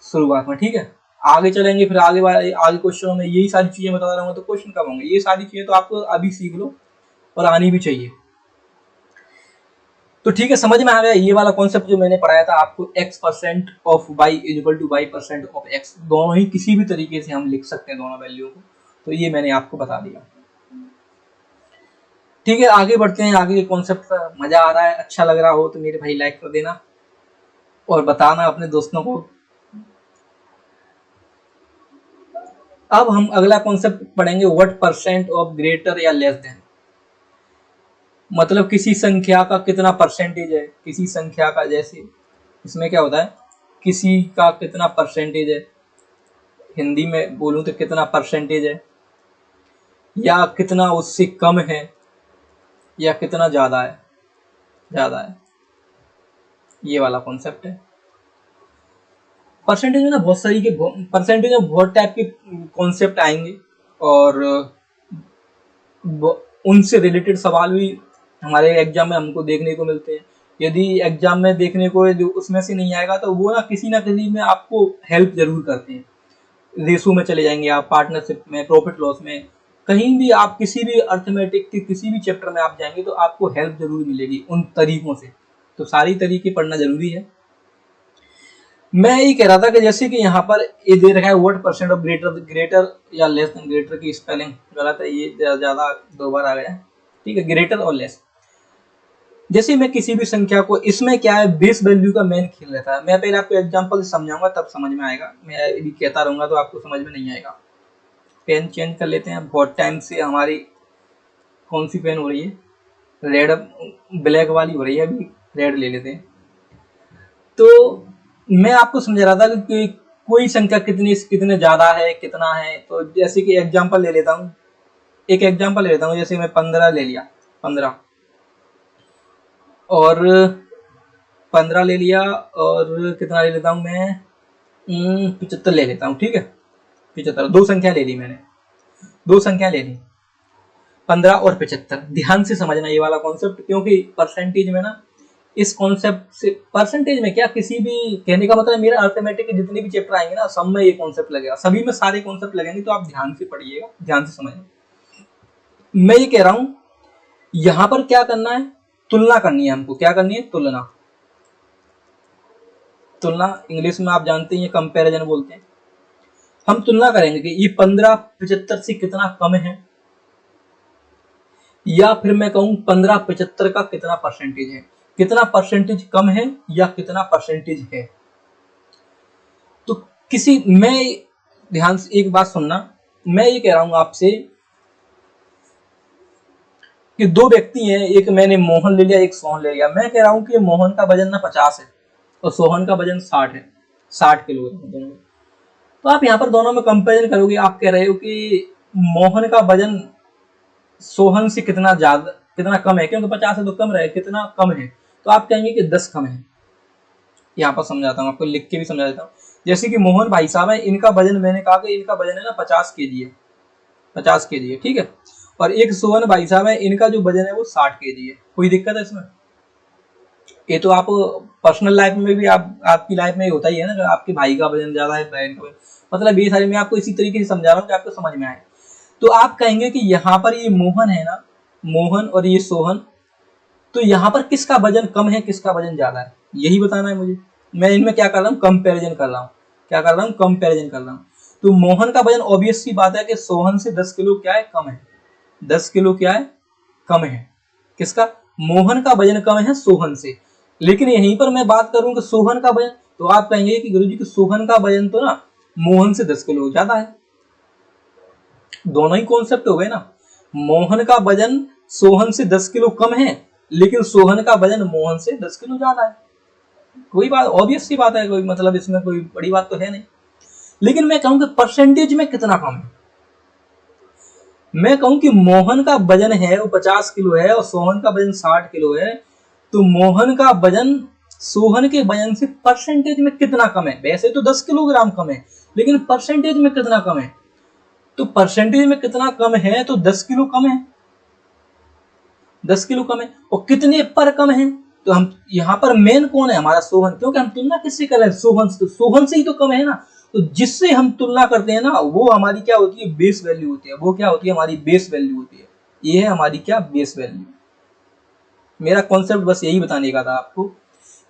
A: शुरुआत में। ठीक है, आगे चलेंगे फिर आगे क्वेश्चनों में यही सारी चीजें बता रहा हूँ, तो क्वेश्चन कब होंगे, ये सारी चीजें तो आपको अभी सीख लो और आनी भी चाहिए। तो ठीक है, समझ में आ गया ये वाला कॉन्सेप्ट जो मैंने पढ़ाया था आपको, x% of y equal to y% of x, दोनों ही किसी भी तरीके से हम लिख सकते हैं दोनों वैल्यू को, तो ये मैंने आपको बता दिया। ठीक है, आगे बढ़ते हैं, आगे के कॉन्सेप्ट मजा आ रहा है अच्छा लग रहा हो तो मेरे भाई लाइक कर देना और बताना अपने दोस्तों को। अब हम अगला कॉन्सेप्ट पढ़ेंगे व्हाट परसेंट ऑफ ग्रेटर या लेस देन, मतलब किसी संख्या का कितना परसेंटेज है, किसी संख्या का, जैसे इसमें क्या होता है किसी का कितना परसेंटेज है, हिंदी में बोलूं तो कितना परसेंटेज है, या कितना उससे कम है, या कितना ज्यादा है, ये वाला कॉन्सेप्ट है। परसेंटेज में ना बहुत सारी के परसेंटेज में बहुत टाइप के कॉन्सेप्ट आएंगे और उनसे रिलेटेड सवाल भी हमारे एग्जाम में हमको देखने को मिलते हैं, यदि एग्जाम में देखने को उसमें से नहीं आएगा तो वो ना किसी में आपको हेल्प जरूर करते हैं। रेशो में चले जाएंगे आप, पार्टनरशिप में, प्रॉफिट लॉस में, कहीं भी आप किसी भी अर्थमेटिक के किसी भी चैप्टर में आप जाएंगे तो आपको हेल्प जरूर मिलेगी उन तरीकों से। तो सारी तरीके पढ़ना जरूरी है। मैं ये कह रहा था कि जैसे कि यहाँ पर ये दे रखा है व्हाट परसेंट ऑफ ग्रेटर या लेस देन ग्रेटर की स्पेलिंग गलत है, ये ज्यादा 2 बार आ गया, ठीक है, ग्रेटर और लेस। जैसे मैं किसी भी संख्या को, इसमें क्या है, बेस वैल्यू का मेन खेल रहता है। मैं पहले आपको एग्जांपल से समझाऊंगा तब समझ में आएगा, मैं अभी कहता रहूंगा तो आपको समझ में नहीं आएगा। पेन चेंज कर लेते हैं, बहुत टाइम से हमारी कौन सी पेन हो रही है, रेड ब्लैक वाली हो रही है, अभी रेड ले लेते हैं। तो मैं आपको समझा रहा था कि कोई संख्या कितने ज्यादा है कितना है। तो जैसे कि एग्जांपल ले लेता हूँ, एक एग्जांपल ले लेता हूँ, जैसे मैं 15 ले लिया, 15 और 15 ले लिया, और कितना ले लेता हूँ मैं, 75 ले लेता हूँ, ठीक है, 75, 2 संख्या ले ली मैंने, 2 संख्या ले ली, 15 और 75। ध्यान से समझना ये वाला कॉन्सेप्ट, क्योंकि परसेंटेज में ना, इस कॉन्सेप्ट से, परसेंटेज में क्या, किसी भी, कहने का मतलब मेरा अर्थमेटिक के जितने भी चैप्टर आएंगे ना, सब में ये कॉन्सेप्ट लगेगा, सभी में सारे कॉन्सेप्ट लगेंगे। तो आप ध्यान से पढ़िएगा, ध्यान से समझना। मैं ये कह रहा हूं यहां पर क्या करना है, तुलना करनी है हमको। क्या करनी है, तुलना। तुलना इंग्लिश में आप जानते हैं कंपैरिजन बोलते हैं। हम तुलना करेंगे कि ये 15 75 से कितना कम है, या फिर मैं कहूं 15 75 का कितना परसेंटेज है, कितना परसेंटेज कम है या कितना परसेंटेज है। तो किसी, मैं ध्यान से एक बात सुनना, मैं ये कह रहा हूं आपसे कि 2 व्यक्ति हैं, एक मैंने मोहन ले लिया, एक सोहन ले लिया। मैं कह रहा हूं कि मोहन का वजन ना 50 है और सोहन का वजन 60 है, 60 किलो दोनों। तो आप यहाँ पर दोनों में कंपेरिजन करोगे, आप कह रहे हो कि मोहन का वजन सोहन से कितना ज्यादा, कितना कम है, क्योंकि 50 से तो कम रहे, कितना कम है, तो आप कहेंगे कि 10 कम है। यहाँ पर समझाता हूँ आपको, लिख के भी समझा देता हूँ। जैसे कि मोहन भाई साहब है, इनका वजन, मैंने कहा कि इनका वजन है ना 50 केजी है, 50 केजी है, ठीक है। और एक सोहन भाई साहब है, इनका जो वजन है वो 60 केजी है। कोई दिक्कत है इसमें? ये तो आप पर्सनल लाइफ में भी, आपकी लाइफ में होता ही है ना, आपके भाई का वजन ज्यादा है, बहन का, मतलब ये सारे मैं आपको इसी तरीके से समझा रहा हूँ कि आपको समझ में आए। तो आप कहेंगे कि यहाँ पर ये मोहन है ना, मोहन और ये सोहन, तो यहाँ पर किसका वजन कम है, किसका वजन ज्यादा है, यही बताना है मुझे। मैं इनमें क्या कर रहा हूँ, कंपैरिजन कर रहा हूँ। क्या कर रहा हूँ, कंपैरिजन कर रहा हूँ। तो मोहन का वजन ऑब्वियस सी बात है कि सोहन से 10 किलो क्या है, कम है, 10 किलो क्या है, कम है। किसका, मोहन का वजन कम है सोहन से। लेकिन यहीं पर मैं बात करूं कि सोहन का वजन, तो आप कहेंगे कि गुरुजी कि सोहन का वजन तो ना मोहन से 10 किलो ज्यादा है। दोनों ही कॉन्सेप्ट हो गए ना, मोहन का वजन सोहन से 10 किलो कम है, लेकिन सोहन का वजन मोहन से 10 किलो ज्यादा है। कोई बात, ऑब्वियस सी बात है, कोई मतलब इसमें कोई बड़ी बात तो है नहीं। लेकिन मैं कहूं कि परसेंटेज में कितना कम है। मैं कहूं कि मोहन का वजन है वो 50 किलो है और सोहन का वजन 60 किलो है, तो मोहन का वजन सोहन के वजन से परसेंटेज में कितना कम है। वैसे तो 10 किलोग्राम कम है, लेकिन परसेंटेज में कितना कम है, तो परसेंटेज में कितना कम है, तो 10 किलो कम है, 10 किलो कम है। और कितने पर कम है, तो हम यहाँ पर मेन कौन है, हमारा सोहन, क्योंकि हम तुलना किससे कर रहे हैं, सोहन से, तो सोहन से ही तो कम है ना। तो जिससे हम तुलना करते हैं ना, वो हमारी क्या होती है, बेस वैल्यू होती है। वो क्या होती है, हमारी बेस वैल्यू होती है। ये है हमारी क्या, बेस वैल्यू। मेरा कॉन्सेप्ट बस यही बताने का था आपको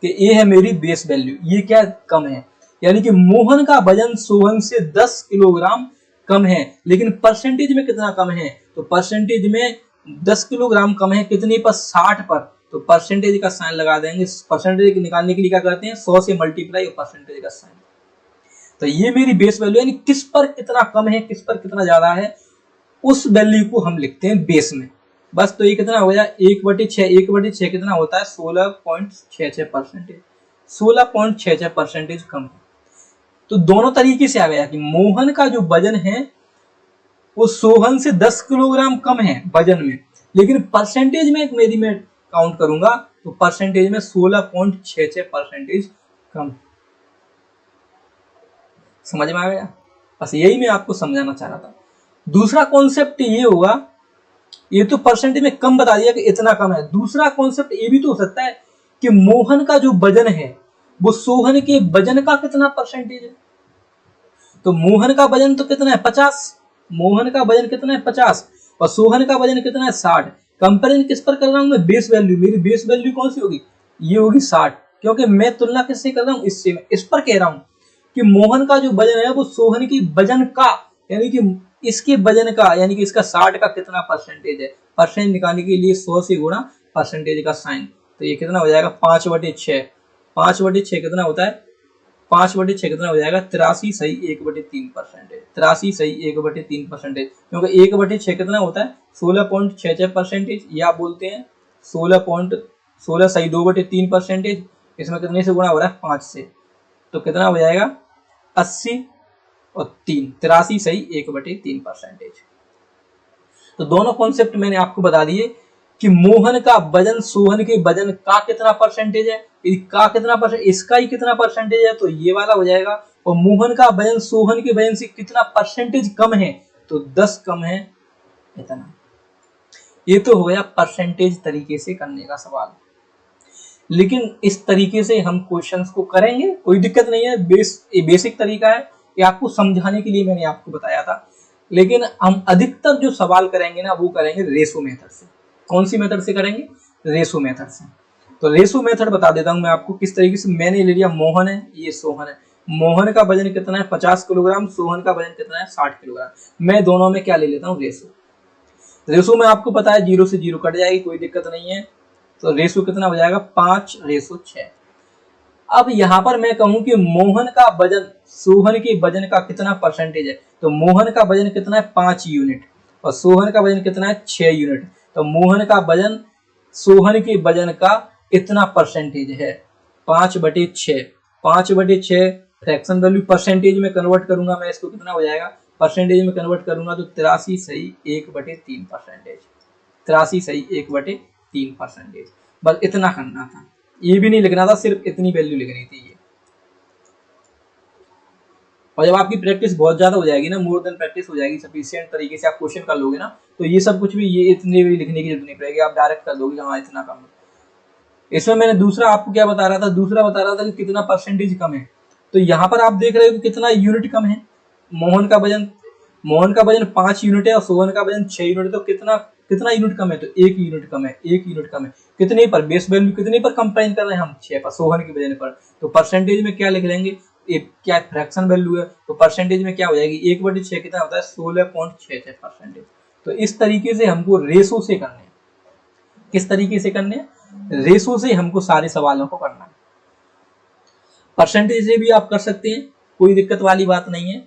A: कि ये है मेरी बेस वैल्यू, ये क्या कम है, यानी कि मोहन का वजन सोहन से 10 किलोग्राम कम है, लेकिन परसेंटेज में कितना कम है, तो परसेंटेज में 10 किलोग्राम कम है, कितने पर, 60 पर। तो परसेंटेज का साइन लगा देंगे। परसेंटेज निकालने के लिए क्या करते हैं, 100 से मल्टीप्लाई और परसेंटेज का साइन। तो ये मेरी बेस वैल्यू, यानी किस पर कितना कम है, किस पर कितना ज्यादा है, उस वैल्यू को हम लिखते हैं बेस में। बस, तो ये कितना हो गया, 1/6, 1/6 कितना होता है, 16.66%, 16.66% कम है। तो दोनों तरीके से आ गया कि मोहन का जो वजन है वो सोहन से 10 किलोग्राम कम है वजन में, लेकिन परसेंटेज में मेरी मैं काउंट करूंगा तो परसेंटेज में 16.66% कम। समझ में आ गया? बस यही मैं आपको समझाना चाह रहा था। दूसरा कॉन्सेप्ट ये होगा, ये तो परसेंटेज में कम बता दिया कि इतना कम है। दूसरा कॉन्सेप्ट ये भी तो हो सकता है कि मोहन का जो वजन है वो सोहन के वजन का कितना परसेंटेज है। तो मोहन का वजन तो कितना है 50, मोहन का वजन कितना है 50 और सोहन का वजन कितना है 60। कंपेरिजन किस पर कर रहा हूं मैं, बेस वैल्यू, मेरी बेस वैल्यू कौन सी होगी, ये होगी 60, क्योंकि मैं तुलना किससे कर रहा हूं, इससे। मैं इस पर कह रहा हूं कि मोहन का जो वजन है वो सोहन की वजन का, यानी कि इसके वजन का, यानी कि इसका 60 का कितना परसेंटेज है। परसेंट निकालने के लिए 100 से गुणा परसेंटेज का साइन, तो ये कितना हो जाएगा 5/6। 5/6 कितना होता है, 5/6 कितना हो जाएगा 83 सही 1/3%। 83 सही 1/3%, क्योंकि 1/6 कितना होता है 16.66%, या आप बोलते हैं 16 सही 2/3%। इसमें कितने से गुणा हो रहा है 5 से, तो कितना हो जाएगा 80 और 3, 83 सही 1/3%। तो दोनों कॉन्सेप्ट मैंने आपको बता दिए कि मोहन का वजन सोहन के वजन का कितना परसेंटेज है, का कितना परसेंट, इसका ही कितना परसेंटेज है तो ये वाला हो जाएगा, और मोहन का वजन सोहन के वजन से कितना परसेंटेज कम है तो 10 कम है इतना। ये तो हो गया परसेंटेज तरीके से करने का सवाल, लेकिन इस तरीके से हम क्वेश्चंस को करेंगे, कोई दिक्कत नहीं है। बेसिक तरीका है, ये आपको समझाने के लिए मैंने आपको बताया था। लेकिन हम अधिकतर जो सवाल करेंगे ना वो करेंगे रेशो मेथड से। कौन सी मेथड से करेंगे, रेशो मेथड से। तो रेशो मेथड बता देता हूं मैं आपको किस तरीके से। मैंने ले लिया मोहन है, ये सोहन है। मोहन का वजन कितना है 50 किलोग्राम, सोहन का वजन कितना है 60 किलोग्राम। मैं दोनों में क्या ले लेता हूँ, रेशो। रेशो में आपको पता है 0 से 0 कट जाएगी, कोई दिक्कत नहीं है। तो रेशो कितना हो जाएगा 5/6। अब यहां पर मैं कहूं कि मोहन का वजन सोहन के वजन का कितना परसेंटेज है, तो मोहन का वजन कितना है 5 यूनिट और सोहन का वजन कितना है 6 यूनिट। तो मोहन का वजन सोहन के वजन का इतना परसेंटेज है 5/6। 5/6 फ्रैक्शन वैल्यू परसेंटेज में कन्वर्ट करूंगा मैं इसको, कितना हो जाएगा, परसेंटेज में कन्वर्ट करूंगा तो 83 सही 1/3%। 83 सही 1/3%। बस इतना करना था, ये भी नहीं लिखना था, सिर्फ इतनी वैल्यू लिखनी थी ये। और जब आपकी प्रैक्टिस बहुत ज्यादा हो जाएगी ना, मोर देन प्रैक्टिस हो जाएगी, सफिशिएंट तरीके से आप क्वेश्चन कर लोगे ना, तो ये सब कुछ भी, ये इतने भी लिखने की जरूरत नहीं पड़ेगी, आप डायरेक्ट कर दोगे हाँ इतना कम है। इसमें मैंने दूसरा आपको क्या बता रहा था, दूसरा बता रहा था कि कितना परसेंटेज कम है। तो यहाँ पर आप देख रहे हो कि कितना यूनिट कम है। मोहन का वजन 5 यूनिट है और सोहन का वजन 6 यूनिट है, तो कितना कितना यूनिट कम है, तो 1 यूनिट कम है। 1 यूनिट कम है कितने पर, बेस वैल्यू कितने पर कंपेयर कर रहे हैं हम, 6 पर, सोहन के वजन पर। तो परसेंटेज में क्या लिख लेंगे, क्या फ्रैक्शन वैल्यू है, तो परसेंटेज में क्या हो जाएगी 1/6 कितना होता है 16.66%। तो इस तरीके से हमको रेशो से करने, किस तरीके से करने, रेशो से हमको सारे सवालों को करना है। परसेंटेज से भी आप कर सकते हैं, कोई दिक्कत वाली बात नहीं है,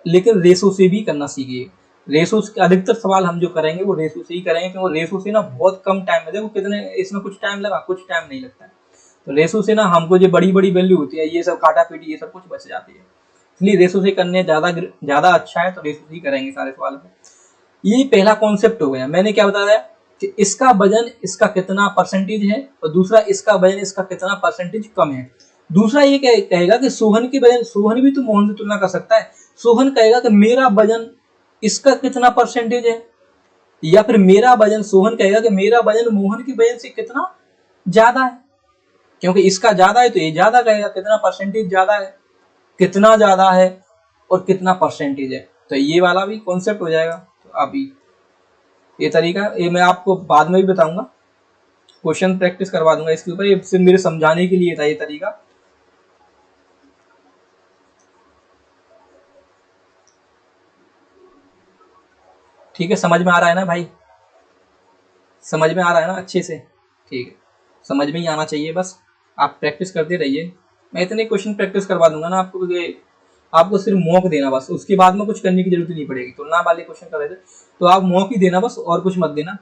A: लेकिन रेशो से भी करना सीखिए। रेशो के अधिकतर सवाल हम जो करेंगे वो रेशो से ही करेंगे, क्योंकि रेशो से ना बहुत कम टाइम में, देखो कितने इसमें कुछ टाइम लगा, कुछ टाइम नहीं लगता है। तो रेशो से ना हमको जो बड़ी बड़ी वैल्यू होती है, ये सब काटा पीटी ये सब कुछ बच जाती है, इसलिए रेशो से करने ज्यादा अच्छा है। तो रेशो से ही करेंगे सारे सवाल को। ये पहला कॉन्सेप्ट हो गया। मैंने क्या बताया कि इसका वजन इसका कितना परसेंटेज है, और दूसरा इसका वजन इसका कितना परसेंटेज कम है। दूसरा ये कहेगा कि सोहन के वजन, सोहन भी तो मोहन से तुलना कर सकता है। सोहन कहेगा कि मेरा वजन इसका कितना परसेंटेज है, या फिर मेरा वजन, सोहन कहेगा कि मेरा वजन मोहन के वजन से कितना ज्यादा है, क्योंकि इसका ज्यादा है तो ये ज्यादा कहेगा, कितना परसेंटेज ज्यादा है, कितना ज्यादा है और कितना परसेंटेज है। तो ये वाला भी कॉन्सेप्ट हो जाएगा। तो अभी ये तरीका, ये मैं आपको बाद में भी बताऊंगा, क्वेश्चन प्रैक्टिस करवा दूंगा इसके ऊपर, ये सिर्फ मेरे समझाने के लिए था ये तरीका। ठीक है, समझ में आ रहा है ना भाई, समझ में आ रहा है ना अच्छे से, ठीक है, समझ में ही आना चाहिए, बस आप प्रैक्टिस करते रहिए। मैं इतने क्वेश्चन प्रैक्टिस करवा दूंगा ना आपको, आपको सिर्फ मॉक देना बस, उसके बाद में कुछ करने की जरूरत नहीं पड़ेगी। तुलना वाले क्वेश्चन कर रहे थे तो आप मॉक ही देना बस, और कुछ मत देना,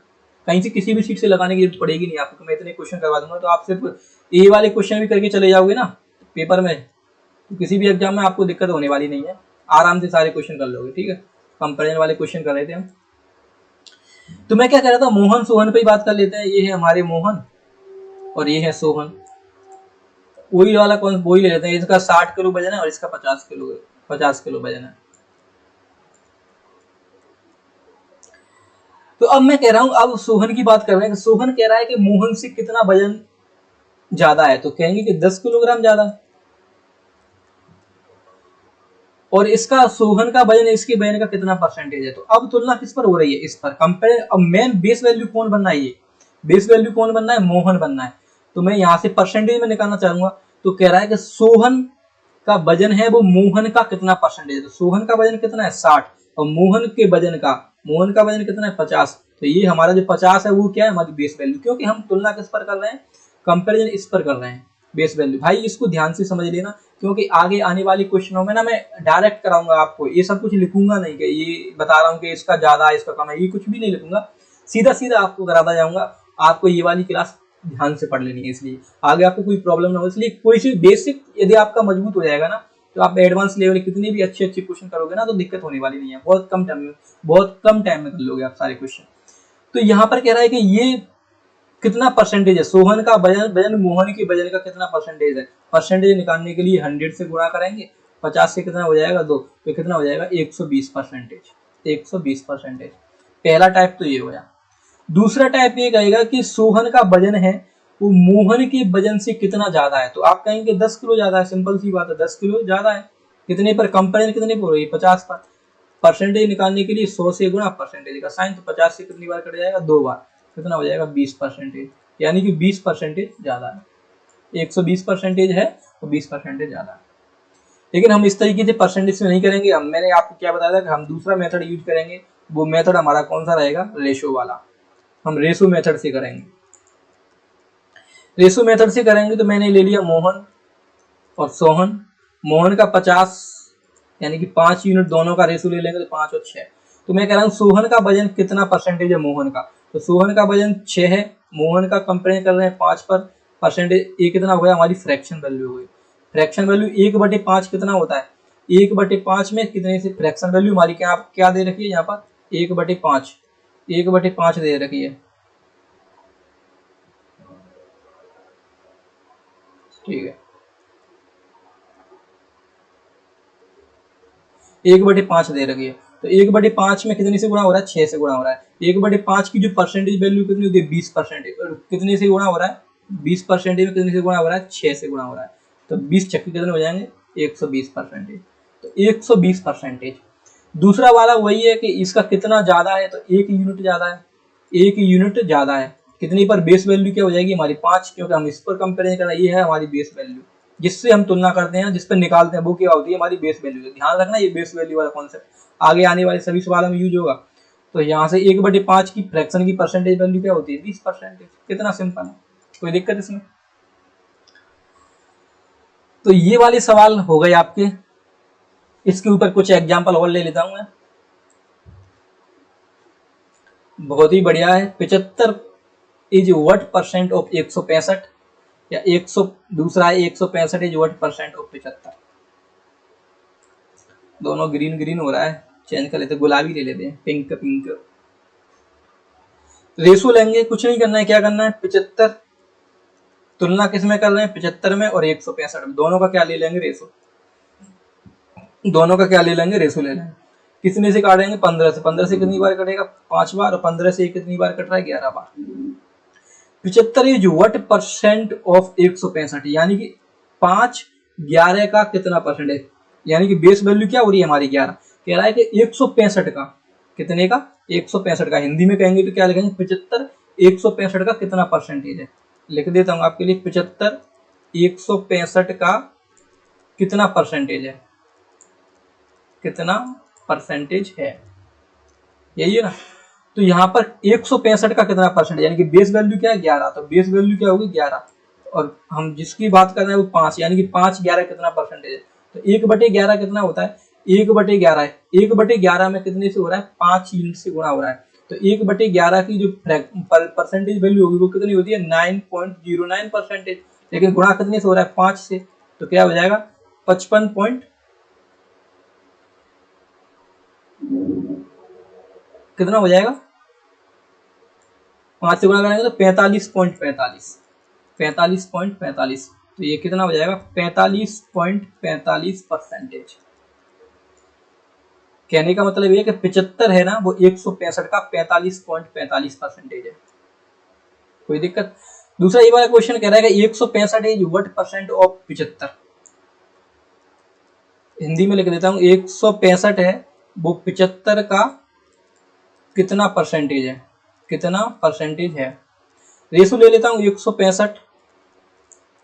A: कहीं से किसी भी सीट से लगाने की जरूरत पड़ेगी नहीं आपको। मैं इतने क्वेश्चन करवा दूंगा तो आप सिर्फ ए वाले क्वेश्चन भी करके चले जाओगे ना पेपर में, तो किसी भी एग्जाम में आपको दिक्कत होने वाली नहीं है, आराम से सारे क्वेश्चन कर लोगे। ठीक है, कंपेरिजन वाले क्वेश्चन कर रहे थे हम। तो मैं क्या कह रहा था, मोहन सोहन पे ही बात कर लेते हैं। ये है हमारे मोहन और ये है सोहन, वही वाला कौन, वही ले लेते हैं। इसका 60 किलो वजन है और इसका 50 किलो वजन है। तो अब मैं कह रहा हूं, अब सोहन की बात कर रहे हैं कि सोहन कह रहा है कि मोहन से कितना वजन ज्यादा है, तो कहेंगे कि 10 किलोग्राम ज्यादा है। और इसका सोहन का वजन इसके वजन का कितना परसेंटेज है। तो अब तुलना किस पर हो रही है, इस पर कंपेयर। अब मेन बेस वैल्यू कौन बनना है, ये बेस वैल्यू कौन बनना है, मोहन बनना है। तो मैं यहाँ से परसेंटेज में निकालना चाहूंगा। तो कह रहा है कि सोहन का वजन है वो मोहन का कितना परसेंटेज है। तो सोहन का वजन कितना है 60, और मोहन का वजन कितना है 50। तो ये हमारा जो 50 है वो क्या है, हमारी बेस वैल्यू, क्योंकि हम तुलना किस पर कर रहे हैं, कंपेरिजन इस पर कर रहे हैं, बेस वैल्यू। भाई इसको ध्यान से समझ लेना, क्योंकि आगे आने वाली क्वेश्चनों में ना मैं डायरेक्ट कराऊंगा आपको, ये सब कुछ लिखूंगा नहीं कि ये बता रहा हूँ कि इसका ज्यादा है इसका कम है, ये कुछ भी नहीं लिखूंगा, सीधा सीधा आपको कराता जाऊंगा। आपको ये वाली क्लास ध्यान से पढ़ लेनी है, इसलिए आगे आपको कोई प्रॉब्लम ना हो। इसलिए कोई सी बेसिक यदि आपका मजबूत हो जाएगा ना, तो आप एडवांस लेवल कितने भी अच्छे अच्छे क्वेश्चन करोगे ना, तो दिक्कत होने वाली नहीं है। बहुत कम टाइम में कर लोगे आप सारे क्वेश्चन। तो यहाँ पर कह रहा है कि ये कितना परसेंटेज है, सोहन का वजन वजन मोहन के वजन का कितना परसेंटेज है। परसेंटेज निकालने के लिए 100 से गुणा करेंगे, 50 से कितना हो जाएगा 2, तो कितना हो जाएगा 120%। 120%। पहला टाइप तो ये हो गया। दूसरा टाइप ये कहेगा कि सोहन का वजन है वो मोहन के वजन से कितना ज्यादा है। तो आप कहेंगे 10 किलो ज्यादा है, सिंपल सी बात है, 10 किलो ज्यादा है। कितने पर, कंपेरिजन कितने पर हो रही है, 50 पर। परसेंटेज निकालने के लिए 100 से गुणा परसेंटेज का साइन, तो 50 से कितनी बार कट जाएगा, 2 बार, कितना हो जाएगा 20%। यानी कि 20% ज्यादा है। 120% है तो 20% ज्यादा है। लेकिन हम इस तरीके से परसेंटेज से नहीं करेंगे, हम मैंने आपको क्या बताया था कि हम दूसरा मेथड यूज करेंगे। वो मेथड हमारा कौन सा रहेगा, रेशो वाला। हम रेशो मेथड से करेंगे। रेशो मेथड से करेंगे तो मैंने ले लिया मोहन और सोहन। मोहन का 50 यानी कि 5 यूनिट, दोनों का रेशो ले लेंगे तो 5 और 6। तो मैं कह रहा हूँ सोहन का वजन कितना परसेंटेज है मोहन का। तो सोहन का वजन 6 है, मोहन का कंपेयर कर रहे हैं 5 पर। परसेंटेज ये कितना हो गया, हमारी फ्रैक्शन वैल्यू हो गई। फ्रैक्शन वैल्यू 1/5 कितना होता है, 1/5 में कितने से फ्रैक्शन वैल्यू हमारी क्या दे रखी है यहाँ पर, 1/5। 1/5 दे रखी है, ठीक है। 1/5 दे रखी है, तो 1/5 में कितने से गुणा हो रहा है, 6 से गुणा हो रहा है। 1/5 की जो परसेंटेज वैल्यू कितनी होती है, 20%। और कितने से गुणा हो रहा है, 20% में कितने से गुणा हो रहा है, 6 से गुणा हो रहा है। तो 20 छक्के कितने हो जाएंगे, 120%। तो 120%। दूसरा वाला वही है कि इसका कितना ज्यादा है, तो 1 यूनिट ज्यादा है। 1 यूनिट ज्यादा है, कितनी पर, बेस वैल्यू क्या हो जाएगी हमारी 5, क्योंकि हम इस पर कंपेरिजन कर रहे हैं, ये है हमारी बेस वैल्यू। जिससे हम तुलना करते हैं, जिस पर निकालते हैं, वो क्या होती है, हमारी बेस वैल्यू। ध्यान रखना ये बेस वैल्यू वाला कॉन्सेप्ट आगे आने वाले सभी सवालों में यूज होगा। तो यहाँ से 1/5 की फ्रैक्शन की परसेंटेज वैल्यू क्या होती है, 20%। कितना सिंपल है, कोई दिक्कत इसमें। तो ये वाले सवाल हो गए आपके। इसके ऊपर कुछ एग्जाम्पल और ले लेता हूं मैं। बहुत ही बढ़िया है। 75 इज व्हाट परसेंट ऑफ 165, या 100, दूसरा है 165 इज व्हाट परसेंट ऑफ 75। दोनों ग्रीन ग्रीन हो रहा है, चेंज कर लेते, गुलाबी ले लेते हैं, पिंक पिंक। रेशो लेंगे, कुछ नहीं करना है, क्या करना है, 75 तुलना किस में कर रहे हैं, 75 में और 165 में, दोनों का क्या ले लेंगे, रेशो। दोनों का क्या ले लेंगे, रेशो ले लेंगे। कितने से काटेंगे, 15 से। 15 से कितनी बार कटेगा, 5 बार। और 15 से कितनी बार कट रहा है, 11 बार। 75 इज व्हाट परसेंट ऑफ 165, यानी कि 5 11 का कितना परसेंट है। यानी कि बेस वैल्यू क्या हो रही है हमारी, 11। कह रहा है कि 165 का, कितने का, 165 का। हिंदी में कहेंगे तो क्या लिखेंगे, 75 165 का कितना परसेंटेज है। लिख देता हूं आपके लिए, 75 165 का कितना परसेंटेज है, कितना परसेंटेज है, यही है ना। तो यहाँ पर 165 का कितना परसेंट, यानी कि बेस वैल्यू क्या है, 11। तो बेस वैल्यू क्या होगी, 11। और हम जिसकी बात कर रहे हैं वो 5, यानी कि 5 11 कितना परसेंटेज है। तो 1/11 कितना होता है, 1/11 है। 1/11 में कितने से हो रहा है, 5 यूनिट से गुणा हो रहा है। तो 1/11 की जो परसेंटेज वैल्यू होगी वो कितनी होती है, 9.09%। लेकिन गुणा कितने से हो रहा है, 5 से। तो क्या हो जाएगा, 55 कितना हो जाएगा, 5 से गुणा करेंगे तो 45.45। 45.45। तो ये कितना हो जाएगा, 45.45%। कहने का मतलब ये कि 75 है ना, वो 165 का 45.45% है। कोई दिक्कत। दूसरा ये वाला क्वेश्चन कह रहा है कि 165 is what percent of 75। Hindi में लिख देता हूँ, 165 है वो 75 का कितना परसेंटेज है, कितना परसेंटेज है। रेशो ले लेता हूँ 165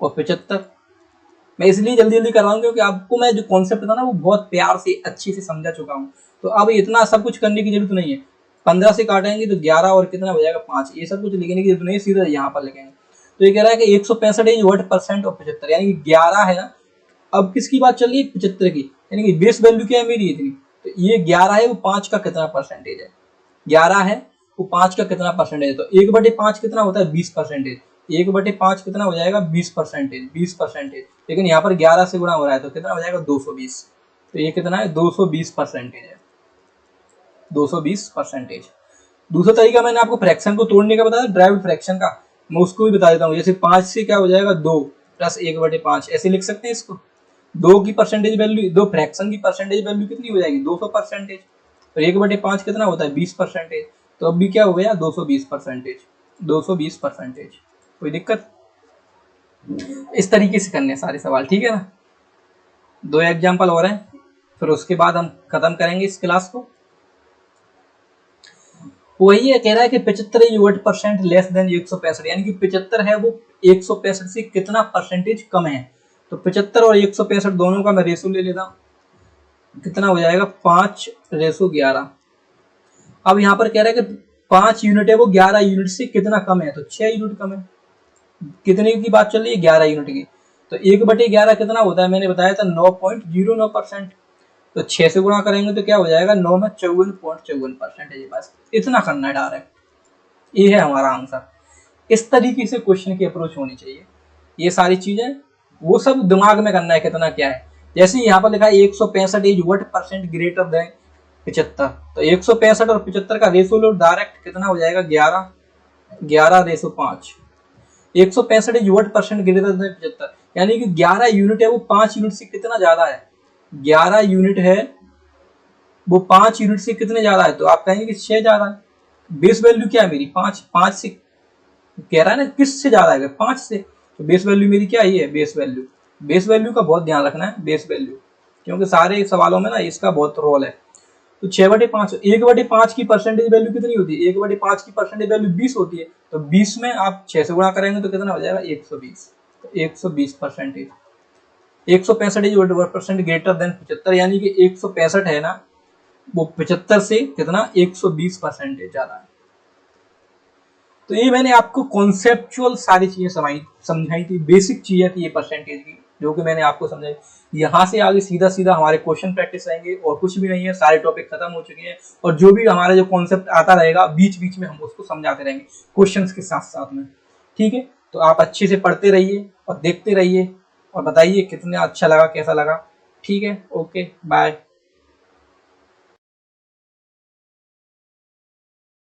A: और 75। मैं इसलिए जल्दी जल्दी कर रहा हूँ क्योंकि आपको मैं जो कॉन्सेप्ट था ना वो बहुत प्यार से अच्छे से समझा चुका हूँ, तो अब इतना सब कुछ करने की जरूरत नहीं है। 15 से काटेंगे तो 11 और कितना हो जाएगा 5, ये सब कुछ लिखने की जरूरत नहीं है, सीधा यहाँ पर लिखेंगे। तो ये कह रहा है कि 165 इज व्हाट परसेंट ऑफ 75, यानी कि 11 है ना। अब किसकी बात चल रही है, 75 की, यानी कि बेस वैल्यू क्या है मेरी इतनी, तो ये 11 है, वो 5 का कितना परसेंटेज है, 11 है वो 5 का कितना परसेंटेज है, तो 1/5 कितना होता है 20%। 1/5 कितना हो जाएगा 20%, 20%। लेकिन यहाँ पर 11 से गुणा हो रहा है तो कितना हो जाएगा 220, तो ये कितना है 220% है, 220%। दूसरा तरीका मैंने आपको फ्रैक्शन को तोड़ने का बताया, ड्राइव्ड फ्रैक्शन का, मैं उसको भी बता देता हूँ। जैसे 5 से क्या हो जाएगा 2 प्लस 1/5, ऐसे लिख सकते हैं इसको। 2 की परसेंटेज वैल्यू, 2 फ्रैक्शन की परसेंटेज वैल्यू कितनी हो जाएगी 200%, और 1/5 कितना होता है 20%। तो अब भी क्या हो गया 220%, 220%। कोई दिक्कत? इस तरीके से करने सारे सवाल, ठीक है ना। 2 एग्जाम्पल और हैं, फिर उसके बाद हम खत्म करेंगे इस क्लास को। वही है, कह रहा है कि 75 is what percent less than 165, यानी कि 75 है वो 165 से कितना परसेंटेज कम है। तो 75 और 165 दोनों का मैं रेशो ले लेता हूँ, कितना हो जाएगा 5:11। अब यहाँ पर कह रहा है कि 5 यूनिट है वो 11 यूनिट से कितना कम है, तो 6 यूनिट कम है। कितने की बात चल रही है 11 यूनिट की, तो 1/11 कितना होता है, मैंने बताया था 9.09%। तो 6 से गुणा करेंगे तो क्या हो जाएगा 9 में 54.54%। बस इतना करना है डायरेक्ट, ये है हमारा आंसर। इस तरीके से क्वेश्चन की अप्रोच होनी चाहिए। ये सारी चीजें वो सब दिमाग में करना है कितना क्या है। जैसे यहाँ पर लिखा है 165 is what percent greater than 75, तो 165 और 75 का रेशो लो डायरेक्ट, कितना हो जाएगा 11:5। 165 is what percent greater than 75, यानी कि 11 यूनिट है वो 5 यूनिट से कितना ज्यादा है, 11 यूनिट है वो 5 यूनिट से कितने ज्यादा है, तो आप कहेंगे कि 6 ज्यादा है। बेस वैल्यू क्या है मेरी 5, 5 से कह रहा है ना किस से ज्यादा है 5 से, तो बेस वैल्यू मेरी क्या ही है बेस वैल्यू। बेस वैल्यू का बहुत ध्यान रखना है, बेस वैल्यू, क्योंकि सारे सवालों में ना इसका बहुत रोल है। तो 6/5, 1/5 की परसेंटेज वैल्यू कितनी होती है, 1/5 की परसेंटेज वैल्यू 20 होती है, तो 20 में आप 6 से गुणा करेंगे तो कितना हो जाएगा 120, तो 120%। 165% ग्रेटर देन 75, यानी कि 165 है ना वो 75 से कितना 120% ज्यादा है। तो ये मैंने आपको कॉन्सेप्चुअल सारी चीजें समझाई थी, बेसिक चीजें थी ये परसेंटेज की, जो कि मैंने आपको समझाई। यहाँ से आगे सीधा सीधा हमारे क्वेश्चन प्रैक्टिस रहेंगे और कुछ भी नहीं है, सारे टॉपिक खत्म हो चुके हैं। और जो भी हमारा जो कॉन्सेप्ट आता रहेगा बीच बीच में हम उसको समझाते रहेंगे क्वेश्चंस के साथ साथ में, ठीक है। तो आप अच्छे से पढ़ते रहिए और देखते रहिए और बताइए कितना अच्छा लगा कैसा लगा, ठीक है। Okay bye.